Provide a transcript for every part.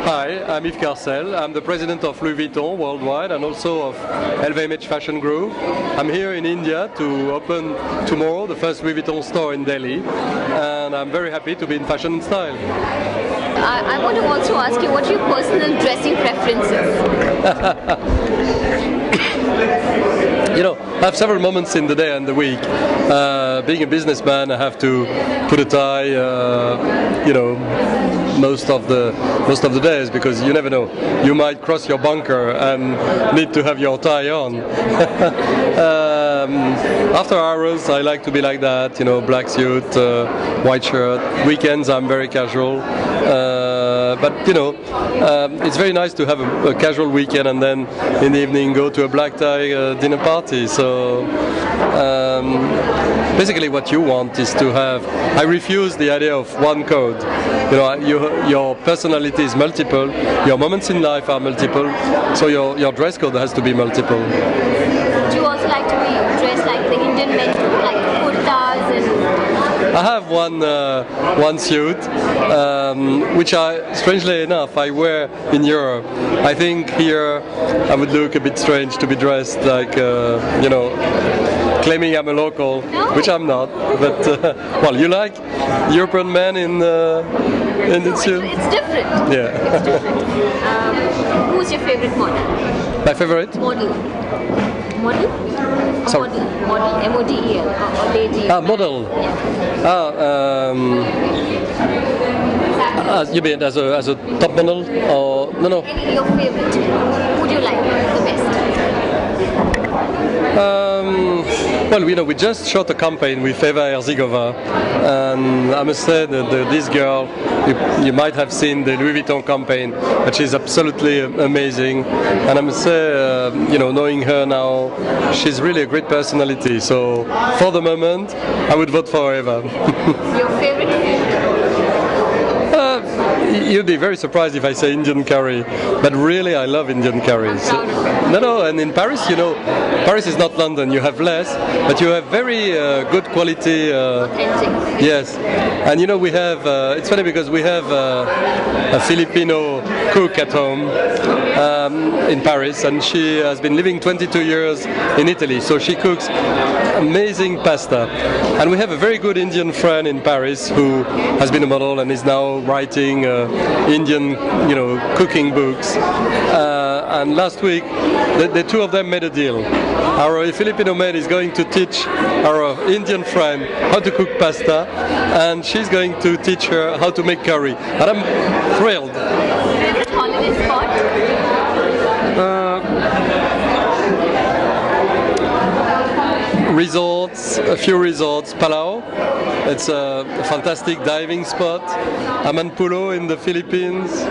Hi, I'm Yves Carcel. I'm the president of Louis Vuitton worldwide and also of LVMH Fashion Group. I'm here in India to open tomorrow the first Louis Vuitton store in Delhi, and I'm very happy to be in fashion and style. I want to also ask you what your personal dressing preferences. You know, I have several moments in the day and the week. Being a businessman, I have to put a tie, most of the days, because you never know. You might cross your bunker and need to have your tie on. After hours, I like to be like that, black suit, white shirt. Weekends, I'm very casual. But it's very nice to have a casual weekend and then in the evening go to a black tie dinner party. So basically what you want is to have, I refuse the idea of one code. Your personality is multiple, your moments in life are multiple, so your dress code has to be multiple. Do you also like to be dressed like the Indian men do, like kurtas and... I have one suit, which strangely enough, I wear in Europe. I think here I would look a bit strange to be dressed like, claiming I'm a local, which I'm not. But well, you like European men in the suit? It's different. Yeah. It's different. Who's your favorite model? My favorite? Model. Model? Sorry. Model. M-O-D-E-L. Or lady. Model. Yeah. You mean as a top model or no? Any your favorite? Who do you like the best? Well, we just shot a campaign with Eva Herzigova, and I must say that this girl, you might have seen the Louis Vuitton campaign, but she's absolutely amazing. And I must say, knowing her now, she's really a great personality. So for the moment, I would vote for Eva. Your favorite food? You'd be very surprised if I say Indian curry, but really I love Indian curry. So, no, and in Paris, Paris is not London. You have less, but you have very good quality. Authentic. Yes, and we have. It's funny because we have a Filipino cook at home in Paris, and she has been living 22 years in Italy. So she cooks amazing pasta, and we have a very good Indian friend in Paris who has been a model and is now writing Indian, cooking books. And last week, the two of them made a deal. Our Filipino maid is going to teach our Indian friend how to cook pasta, and she's going to teach her how to make curry. And I'm thrilled. Favorite holiday spot? Resorts, a few resorts. Palau, it's a fantastic diving spot. Amanpulo in the Philippines,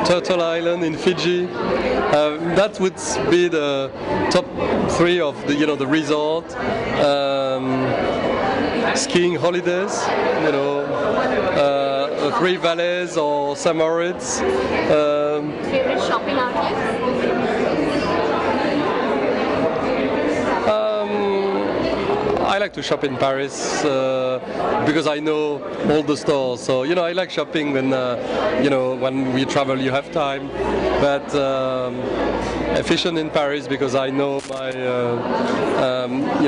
Turtle Island in Fiji. That would be the top three of the resort. Skiing holidays, Three Valleys or St. Moritz. Favorite shopping outlets? I like to shop in Paris because I know all the stores. So I like shopping when when we travel, you have time. But efficient in Paris because I know my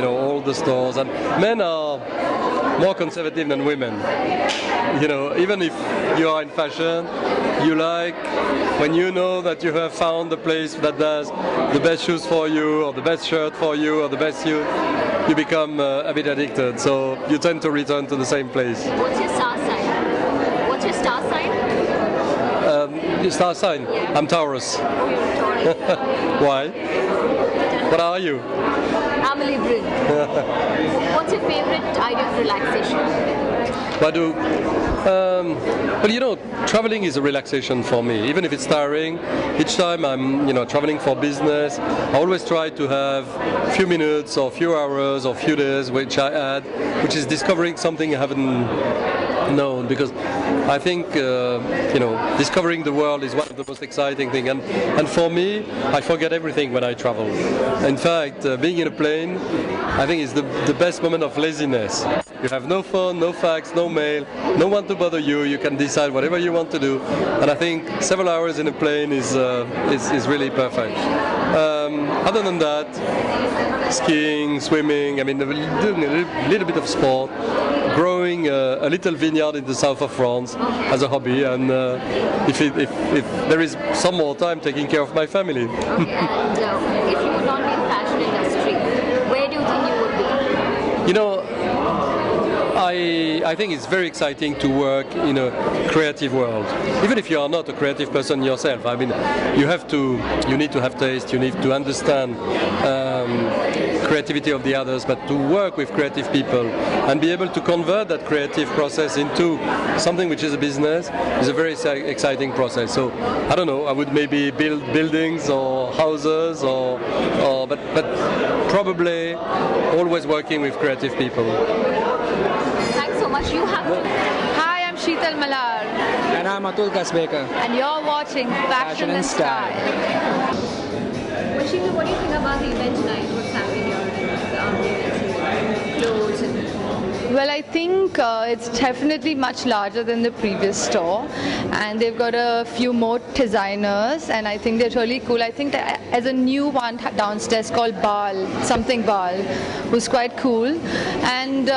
all the stores. And men are more conservative than women. Even if you are in fashion, you like when you know that you have found the place that does the best shoes for you, or the best shirt for you, or the best suit. You become a bit addicted, so you tend to return to the same place. What's your star sign? What's your star sign? Your star sign? Yeah. I'm Taurus. Oh, you're Taurus. Why? What are you? I'm a Libran. What's your favorite idea of relaxation? Well, traveling is a relaxation for me, even if it's tiring. Each time I'm, traveling for business, I always try to have a few minutes or a few hours or a few days which I add, which is discovering something I haven't known, because I think discovering the world is one of the most exciting things, and for me I forget everything when I travel. In fact, being in a plane I think is the best moment of laziness, You have no phone, no fax, no mail, no one to bother you. You can decide whatever you want to do, and I think several hours in a plane is really perfect. Other than that, skiing, swimming. I mean, doing a little bit of sport. Growing a little vineyard in the south of France as a hobby, and if there is some more time, taking care of my family. Okay, and if you would not be in fashion industry, where do you think you would be? You know, I think it's very exciting to work in a creative world. Even if you are not a creative person yourself, I mean, you need to have taste, you need to understand creativity of the others, but to work with creative people and be able to convert that creative process into something which is a business is a very exciting process. So I don't know, I would maybe build buildings or houses but probably always working with creative people. Thanks so much. You have to. Hi, I'm Sheetal Malar. And I'm Atul Kasbekar. And you're watching Fashion and Style. Sheetal, what do you think about the event tonight? What's happening here? Clothes and... Well, I think it's definitely much larger than the previous store, and they've got a few more designers, and I think they're really cool. I think that as a new one downstairs called Bahl, who's quite cool, and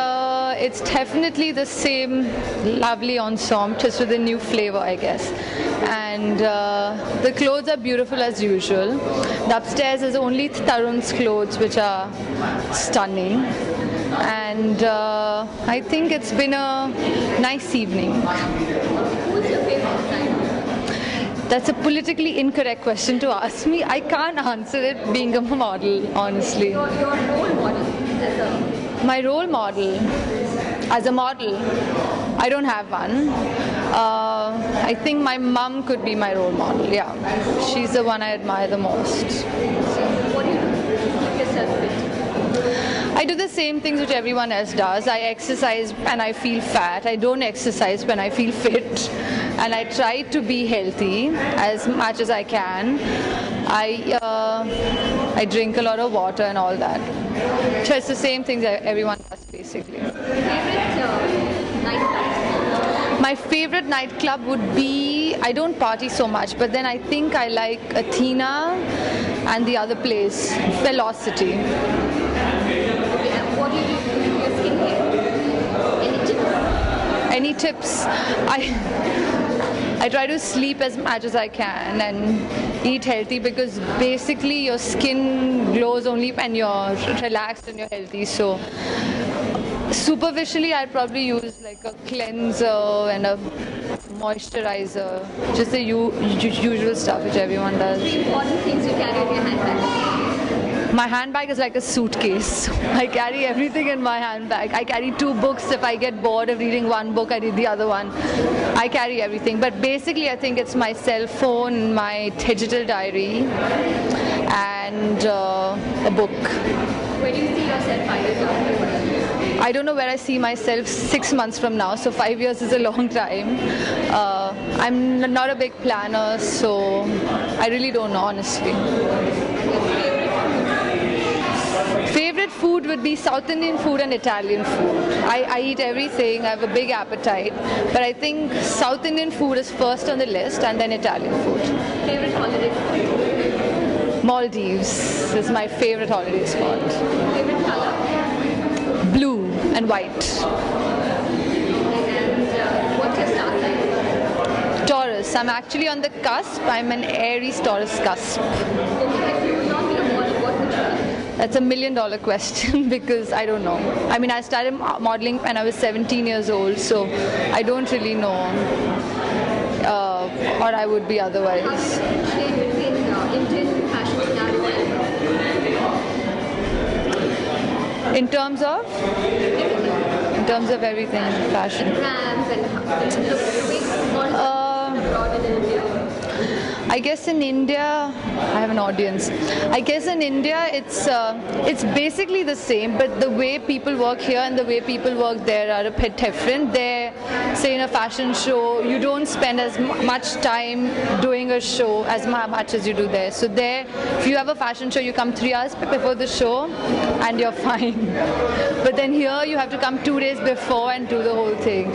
it's definitely the same lovely ensemble, just with a new flavor, I guess. And the clothes are beautiful as usual. The upstairs is only Tarun's clothes, which are stunning. And I think it's been a nice evening. Who's your favorite designer? That's a politically incorrect question to ask me. I can't answer it being a model, honestly. Your role model as a... My role model as a model, I don't have one. I think my mum could be my role model, yeah. She's the one I admire the most. What do you do to keep yourself fit? I do the same things which everyone else does. I exercise and I feel fat. I don't exercise when I feel fit. And I try to be healthy as much as I can. I drink a lot of water and all that. Just the same things that everyone does, basically. Favorite nightclub? My favorite nightclub would be, I don't party so much, but then I think I like Athena and the other place, Velocity. What do you do with your skincare? Any tips? Any tips? I try to sleep as much as I can and eat healthy, because basically your skin glows only when you're relaxed and you're healthy. So superficially I'd probably use like a cleanser and a moisturizer, just the usual stuff which everyone does. Three important things you carry in your handbag. My handbag is like a suitcase. I carry everything in my handbag. I carry 2 books. If I get bored of reading one book, I read the other one. I carry everything. But basically, I think it's my cell phone, my digital diary, and a book. Where do you see yourself 5 years after? I don't know where I see myself 6 months from now, so 5 years is a long time. I'm not a big planner, so I really don't know, honestly. Favorite food would be South Indian food and Italian food. I eat everything, I have a big appetite, but I think South Indian food is first on the list and then Italian food. Favorite holiday spot? Maldives is my favorite holiday spot. Favorite color? Blue and white. And what's your star sign? Taurus. I'm actually on the cusp. I'm an Aries Taurus cusp. Okay, if you would not be a model, what would you be? That's $1 million question because I don't know. I mean, I started modeling when I was 17 years old, so I don't really know what I would be otherwise. How do you differentiate between Indian fashion scenario and In terms of? everything? In terms of everything, fashion. Brands and the way models abroad and in India? I guess in India, I have an audience. I guess in India, it's basically the same, but the way people work here and the way people work there are a bit different. There, say in a fashion show, you don't spend as much time doing a show as much as you do there. So there, if you have a fashion show, you come 3 hours before the show and you're fine. But then here, you have to come 2 days before and do the whole thing.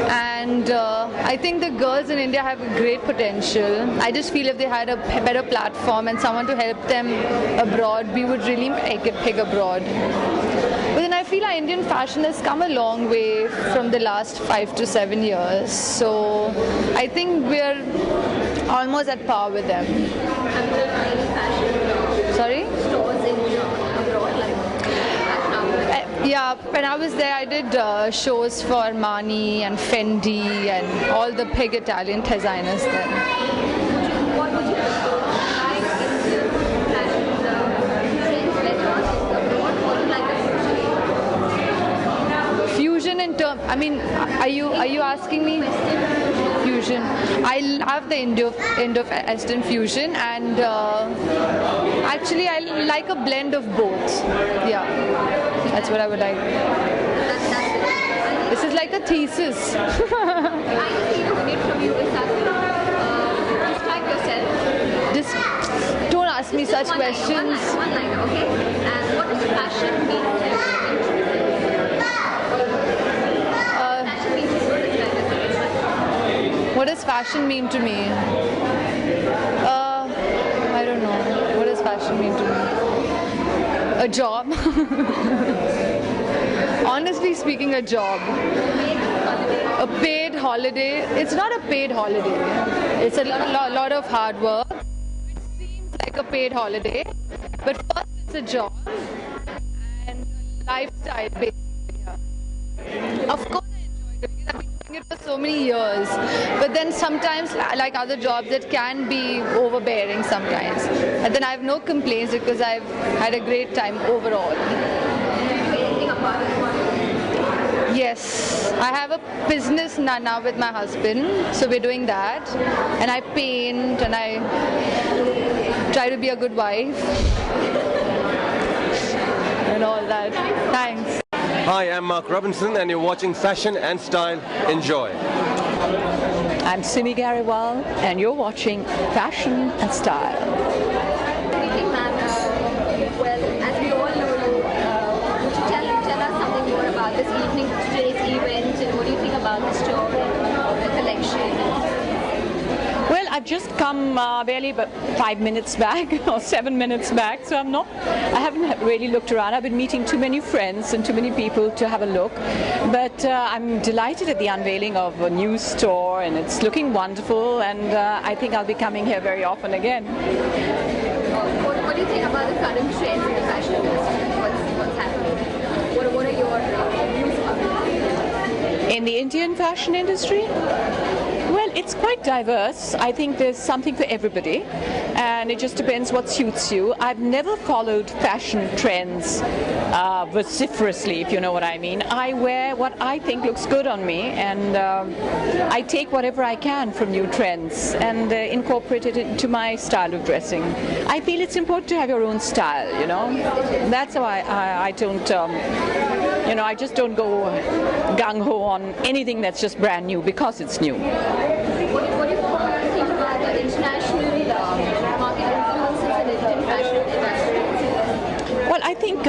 And I think the girls in India have great potential. I just feel if they had a better platform and someone to help them abroad, we would really make it big abroad. But then I feel our Indian fashion has come a long way from the last 5 to 7 years. So I think we're almost at par with them. Sorry? Yeah, when I was there, I did shows for Armani and Fendi and all the big Italian designers there. What would you Fusion in terms, I mean, are you asking me? Fusion. I love the Indo-Western fusion, and actually I like a blend of both. Yeah, that's what I would like. This is like a thesis. I just need to need from you is that describe yourself. Just don't ask me such questions. One line, okay? And what does fashion mean to you? What does fashion mean to me? I don't know. What does fashion mean to me? A job. Honestly speaking, a job. A paid holiday. It's not a paid holiday. It's a lot of hard work. It seems like a paid holiday, but first it's a job and a lifestyle basically. Yeah. Of course I enjoyed it because I've been doing it for so many years. But then sometimes, like other jobs, it can be overbearing sometimes. And then I have no complaints because I've had a great time overall. Yes, I have a business now with my husband, so we're doing that. And I paint and I try to be a good wife and all that. Thanks. Hi, I'm Mark Robinson and you're watching Fashion and Style. Enjoy. I'm Simi Gariwal and you're watching Fashion and Style. Well, as we all know, would you tell us something more about this evening, today's event, and what do you think about the store, the collection? Well, I've just come barely about 5 minutes back or 7 minutes back, so I haven't really looked around. I've been meeting too many friends and too many people to have a look. But I'm delighted at the unveiling of a new store, and it's looking wonderful, and I think I'll be coming here very often again. What do you think about the current trends in the fashion industry? What's happening? What are your views about it? In the Indian fashion industry? Well, it's quite diverse. I think there's something for everybody, and it just depends what suits you. I've never followed fashion trends vociferously, if you know what I mean. I wear what I think looks good on me, and I take whatever I can from new trends and incorporate it into my style of dressing. I feel it's important to have your own style, you know. That's how I don't, I just don't go gung-ho on anything that's just brand new because it's new. What do you think about the international market influences in Indian fashion industry? Well, I think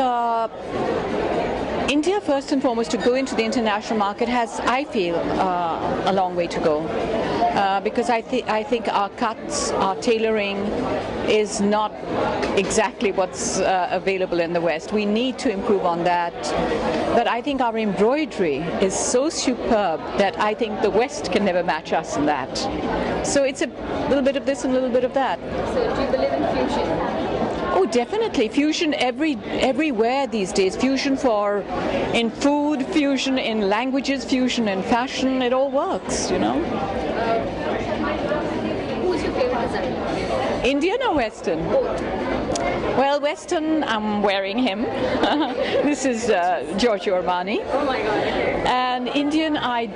India, first and foremost, to go into the international market has, I feel, a long way to go. Because I think our cuts, our tailoring is not exactly what's available in the West. We need to improve on that. But I think our embroidery is so superb that I think the West can never match us in that. So it's a little bit of this and a little bit of that. So do you believe in fusion? Oh, definitely. Fusion everywhere these days. Fusion in food, fusion in languages, fusion in fashion. It all works, you know. Who's your favorite designer? Indian or Western? Both. Well, Western, I'm wearing him. This is Giorgio Armani. Oh my God. And Indian, I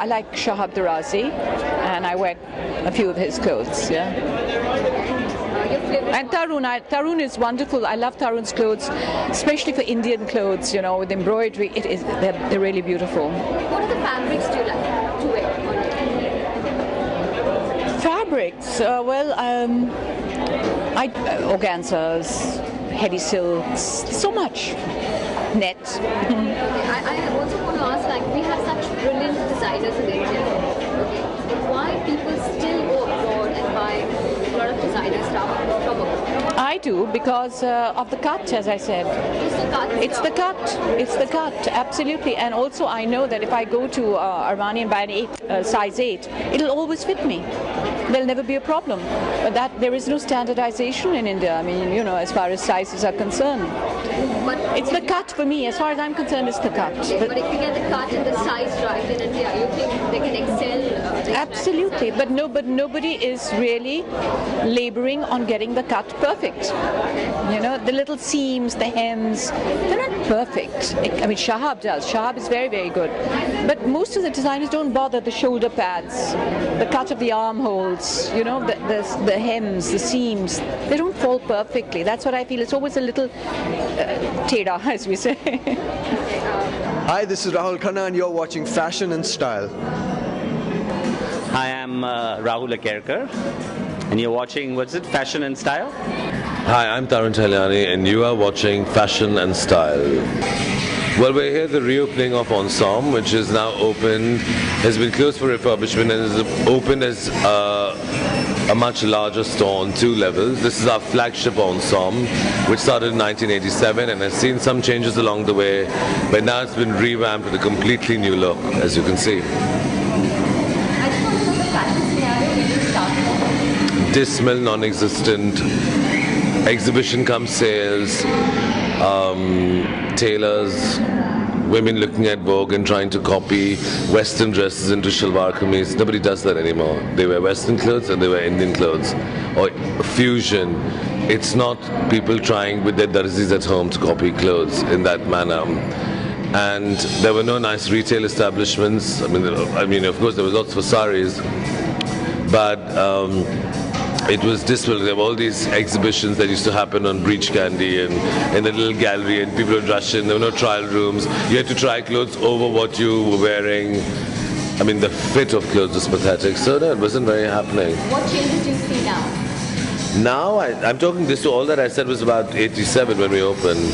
like Shahab Darazi, and and I wear a few of his clothes. Yeah. Your favorite And Tarun is wonderful. I love Tarun's clothes, especially for Indian clothes. You know, with embroidery. They're really beautiful. What are the fabrics do you like to wear on it? Fabrics, organzas, heavy silks, so much. Net. I also want to ask, like, we have such brilliant designers in India. Okay, but why people still go abroad and buy a lot of designer stuff from abroad? I do because of the cut, as I said. It's the cut. It's the cut. It's the cut, absolutely. And also, I know that if I go to Armani and buy an size 8, it'll always fit me. There'll never be a problem. But that there is no standardization in India. I mean, you know, as far as sizes are concerned. But It's the cut for me. As far as I'm concerned, it's the cut. but if you get the cut and the size right in India, you think they can excel? Absolutely, but nobody is really laboring on getting the cut perfect. You know, the little seams, the hems, they're not perfect. I mean, Shahab does. Shahab is very, very good. But most of the designers don't bother the shoulder pads, the cut of the armholes, you know, the hems, the seams. They don't fall perfectly. That's what I feel. It's always a little teda, as we say. Hi, this is Rahul Khanna and you're watching Fashion and Style. Hi, I'm Rahul Akerkar, and you're watching, what's it, Fashion and Style? Hi, I'm TAHALANI and you are watching Fashion and Style. Well, we're here at the reopening of Ensemble, which is now open, has been closed for refurbishment and is opened as a much larger store on 2 levels. This is our flagship Ensemble, which started in 1987 and has seen some changes along the way, but now it's been revamped with a completely new look, as you can see. I just want to know the fashion scenario when you started. Dismal, non-existent, exhibition come sales, tailors, women looking at Vogue and trying to copy Western dresses into shalwar kameez. Nobody does that anymore. They wear Western clothes and they wear Indian clothes. Or fusion. It's not people trying with their darzis at home to copy clothes in that manner. And there were no nice retail establishments. I mean, of course, there was lots for saris, but it was dismal. There were all these exhibitions that used to happen on Breach Candy and in the little gallery, and people would rush in. There were no trial rooms. You had to try clothes over what you were wearing. I mean, the fit of clothes was pathetic. So no, it wasn't very happening. What changes do you see now? Now, I'm talking this to all that I said was about 87 when we opened.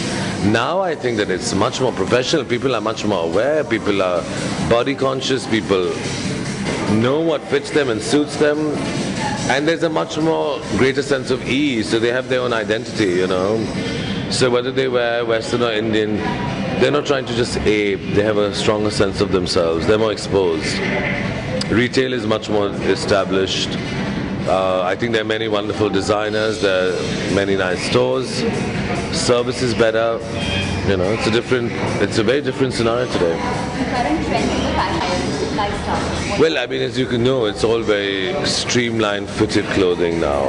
Now I think that it's much more professional. People are much more aware. People are body conscious. People know what fits them and suits them. And there's a much more greater sense of ease. So they have their own identity, you know. So whether they wear Western or Indian, they're not trying to just ape. They have a stronger sense of themselves. They're more exposed. Retail is much more established. I think there are many wonderful designers, there are many nice stores, service is better, you know, it's a very different scenario today. Current trends in the fashion lifestyle. Well, I mean, as you can know, it's all very streamlined, fitted clothing now.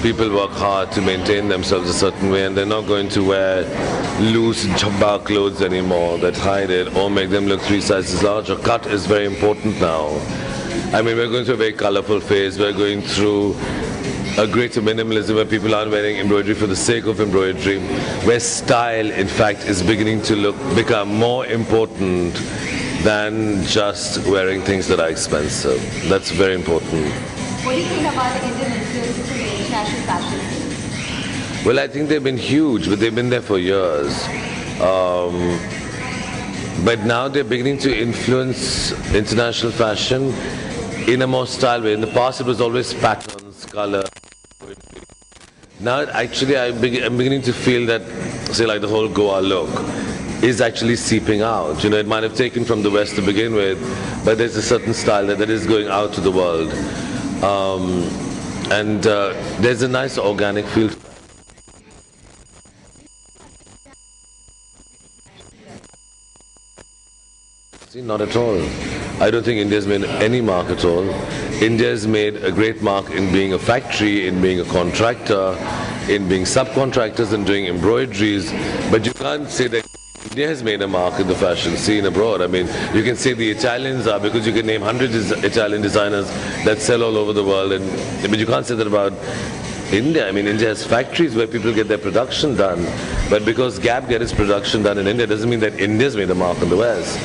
People work hard to maintain themselves a certain way and they're not going to wear loose jabba clothes anymore that hide it or make them look 3 sizes larger. Cut is very important now. I mean, we're going through a very colorful phase. We're going through a greater minimalism where people aren't wearing embroidery for the sake of embroidery, where style, in fact, is beginning to become more important than just wearing things that are expensive. That's very important. What do you think about the Indian influences in the international fashion? Well, I think they've been huge, but they've been there for years. But now they're beginning to influence international fashion in a more style way. In the past, it was always patterns, color. Now, actually, I'm beginning to feel that, say, like the whole Goa look is actually seeping out. You know, it might have taken from the West to begin with, but there's a certain style that is going out to the world. And there's a nice organic feel. Not at all. I don't think India's made any mark at all. India's made a great mark in being a factory, in being a contractor, in being subcontractors and doing embroideries. But you can't say that India has made a mark in the fashion scene abroad. I mean, you can say the Italians are, because you can name hundreds of Italian designers that sell all over the world, but you can't say that about India. I mean, India has factories where people get their production done, but because Gap get its production done in India doesn't mean that India's made a mark in the West.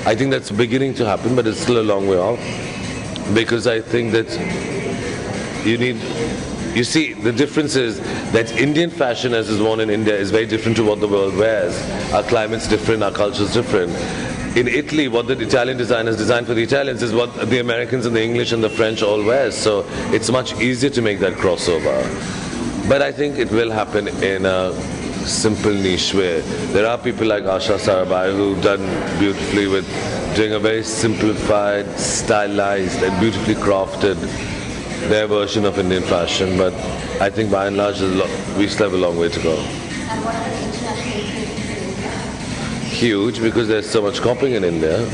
I think that's beginning to happen, but it's still a long way off, because I think that you see, the difference is that Indian fashion as is worn in India is very different to what the world wears. Our climate's different, our culture's different. In Italy, what the Italian designers design for the Italians is what the Americans and the English and the French all wear. So it's much easier to make that crossover. But I think it will happen in a simple niche way. There are people like Asha Sarabhai who've done beautifully with doing a very simplified, stylized and beautifully crafted their version of Indian fashion, but I think by and large we still have a long way to go. And what are the international influences? Huge, because there's so much copying in India,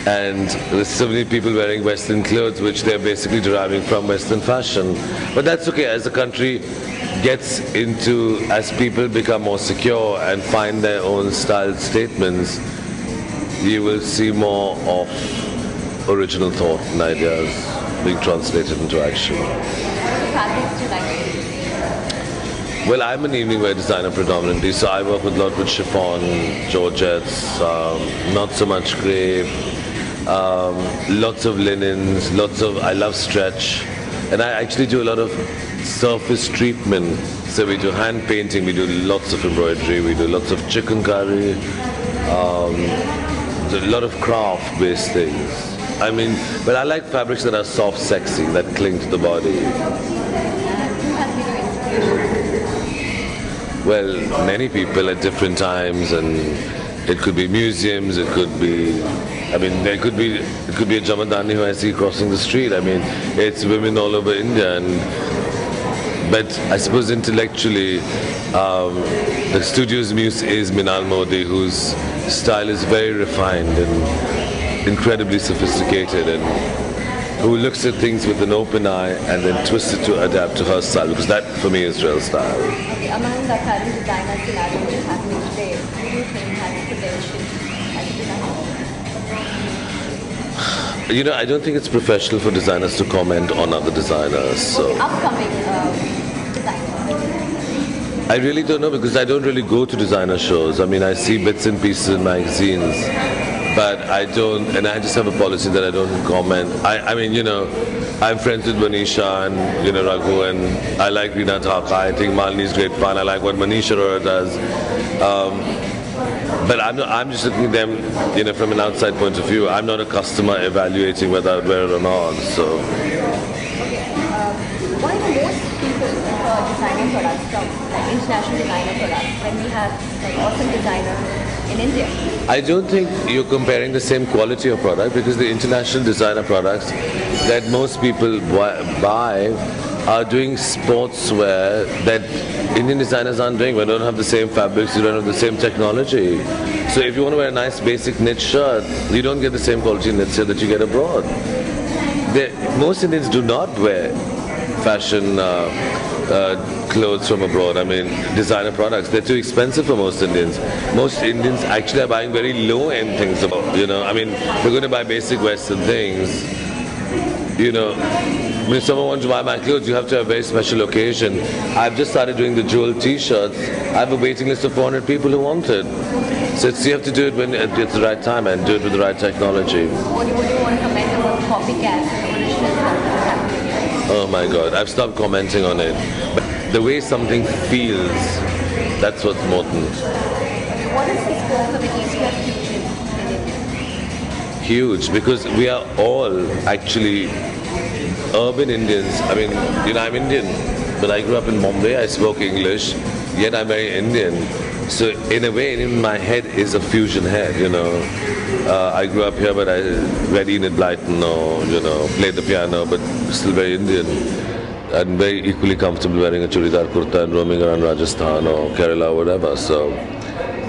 and there's so many people wearing Western clothes which they're basically deriving from Western fashion. But that's okay, as the country gets into, as people become more secure and find their own style statements, you will see more of original thought and ideas being translated into action. Fabrics do you like? Well, I'm an evening wear designer predominantly, so I work with a lot with chiffon, georgettes, not so much crepe, lots of linens, I love stretch, and I actually do a lot of surface treatment. So we do hand painting, we do lots of embroidery, we do lots of chicken-curry, a lot of craft-based things. I mean, but I like fabrics that are soft, sexy, that cling to the body. Who has been your inspiration? Well, many people at different times, and it could be museums, it could be, I mean, it could be a Jamadani who I see crossing the street. I mean, it's women all over India, but I suppose intellectually, the studio's muse is Minal Modi, whose style is very refined and incredibly sophisticated, and who looks at things with an open eye and then twists it to adapt to her style, because that for me is real style. Okay, among the current designer scenario which is happening today, who do you think has potential as a designer? You know, I don't think it's professional for designers to comment on other designers. So Okay, upcoming designers. I really don't know, because I don't really go to designer shows. I mean, I see bits and pieces in magazines, but I don't, and I just have a policy that I don't comment. I mean, you know, I'm friends with Manisha and, you know, Raghu, and I like Reena Thaka. I think Malini's great fun. I like what Manish does. But I'm just looking at them, you know, from an outside point of view. I'm not a customer evaluating whether I wear it or not. So. Why do most people prefer designer products from like international designer products when we have like awesome designers in India? I don't think you're comparing the same quality of product, because the international designer products that most people buy are doing sportswear that Indian designers aren't doing. We don't have the same fabrics, you don't have the same technology. So if you want to wear a nice basic knit shirt, you don't get the same quality knit shirt that you get abroad. Most Indians do not wear fashion clothes from abroad. I mean, designer products, they're too expensive for most Indians. Most Indians actually are buying very low-end things, you know. I mean, they're going to buy basic Western things, you know. When someone wants to buy my clothes, you have to have a very special occasion. I've just started doing the jewel t-shirts. I have a waiting list of 400 people who want it. So you have to do it when it's the right time and do it with the right technology. What do you want to comment about copycats and original happening? Oh my God, I've stopped commenting on it. But the way something feels, that's what's important. What is Bespoke of the East West fusion in India? Huge, because we are all actually urban Indians. I mean, you know, I'm Indian, but I grew up in Bombay, I spoke English, yet I'm very Indian. So in a way, in my head is a fusion head, you know. I grew up here, but I read Enid Blyton or, you know, played the piano, but still very Indian. And very equally comfortable wearing a churidar kurta and roaming around Rajasthan or Kerala or whatever. So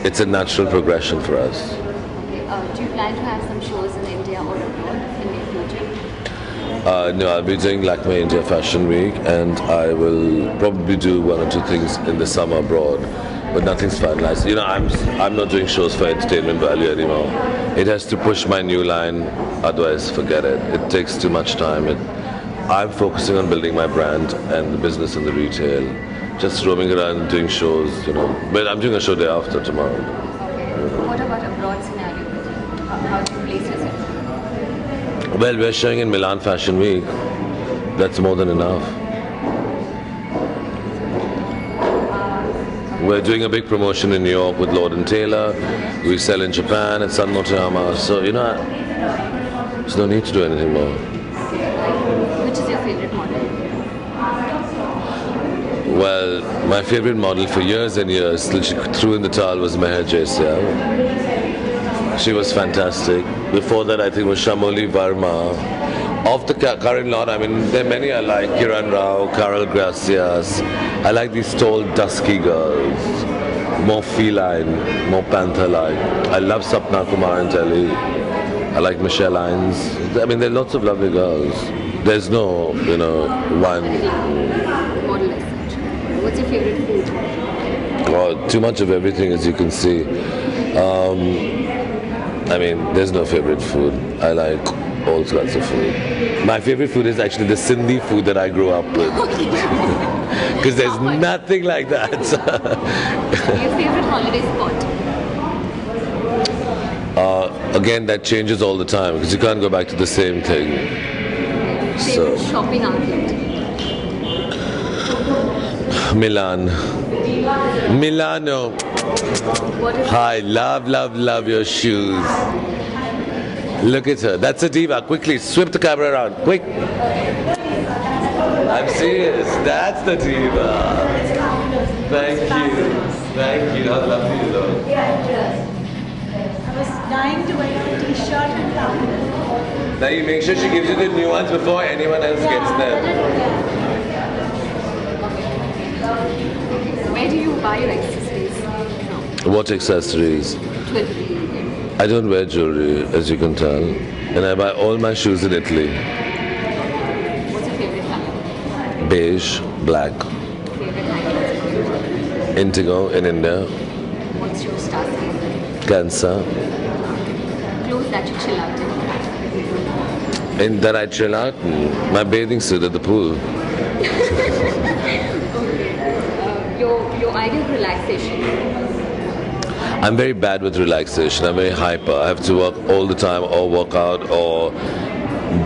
it's a natural progression for us. Do you plan to have some shows in India or abroad in the future? No, I'll be doing Lakme India Fashion Week, and I will probably do one or two things in the summer abroad. but nothing's finalized. You know, I'm not doing shows for entertainment value anymore. It has to push my new line, otherwise forget it. It takes too much time. I'm focusing on building my brand and the business and the retail. Just roaming around doing shows, you know. But I'm doing a show day after tomorrow. Okay. What about abroad scenario? How do you place yourself? Well, we're showing in Milan Fashion Week. That's more than enough. We're doing a big promotion in New York with Lord & Taylor. We sell in Japan at San Motoyama. So, you know, there's no need to do anything more. Which is your favorite model? Well, my favorite model for years and years, till she threw in the towel, was Meher Jaiswal. She was fantastic. Before that, I think it was Shamoli Varma. Of the current lot, I mean, there are many I like. Kiran Rao, Carol Gracias. I like these tall, dusky girls. More feline, more panther-like. I love Sapna Kumar and Telly. I like Michelle Hines. I mean, there are lots of lovely girls. There's no, you know, one. Model as such. What's your favorite food? Oh, too much of everything, as you can see. I mean, there's no favorite food. I like all sorts of food. My favorite food is actually the Sindhi food that I grew up with. Because there's nothing like that. Your favorite holiday spot? Again, that changes all the time because you can't go back to the same thing. Favorite shopping outlet? Milan. Milano. Hi, love your shoes. Look at her. That's a diva. Quickly, swip the camera around. Quick. I'm serious. That's the diva. Thank you. Thank you. How lovely you look. I was dying to wear a t-shirt and top. Now you make sure she gives you the new ones before anyone else gets them. Where do you buy your accessories? What accessories? Jewelry. I don't wear jewelry, as you can tell. And I buy all my shoes in Italy. What's your favorite color? Beige, black. Favorite language? Indigo in India. What's your star sign? Cancer. Clothes that you chill out in? And that I chill out in. My bathing suit at the pool. Your ideal relaxation? I'm very bad with relaxation. I'm very hyper. I have to work all the time or work out or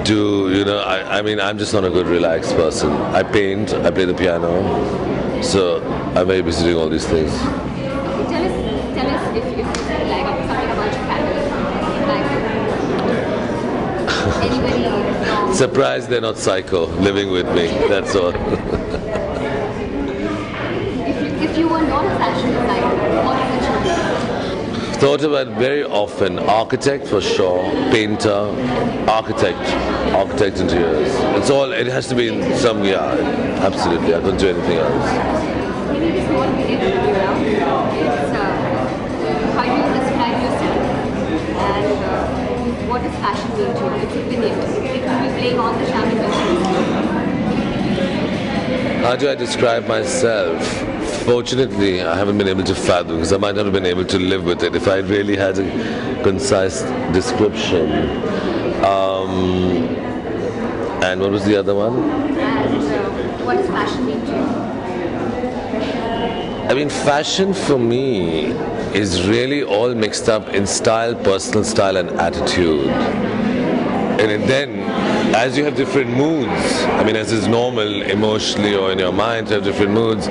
do, you know, I mean, I'm just not a good relaxed person. I paint, I play the piano. So I'm very busy doing all these things. Tell us if you like something about your family. Like anybody from... Surprised they're not psycho living with me. That's all. If you were not a fashion designer, what would you be? Thought about very often. Architect for sure, painter, architect interiors. It's all, it has to be in some, yeah, absolutely. I couldn't do anything else. Maybe this whole video, it's how you describe yourself and what does fashion mean to you? It's a opinion. It will be playing on the championship. How do I describe myself? Fortunately, I haven't been able to fathom because I might not have been able to live with it if I really had a concise description. And what was the other one? And what does fashion mean to you? I mean, fashion for me is really all mixed up in style, personal style and attitude. And then, as you have different moods, I mean, as is normal emotionally or in your mind to have different moods,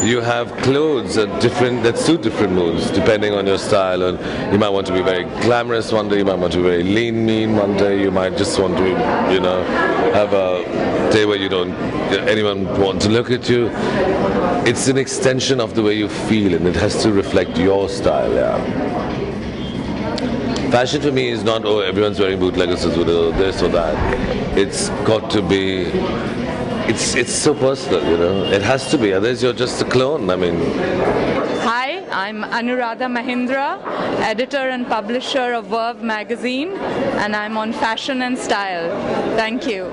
you have clothes that suit different moods depending on your style. And you might want to be very glamorous one day, you might want to be very lean, mean one day, you might just want to, you know, have a day where you don't anyone want to look at you. It's an extension of the way you feel and it has to reflect your style, yeah. Fashion for me is not, oh, everyone's wearing bootleggers or this or that. It's got to be, it's so personal, you know. It has to be, otherwise you're just a clone, I mean. Hi, I'm Anuradha Mahindra, editor and publisher of Verve magazine, and I'm on Fashion and Style. Thank you.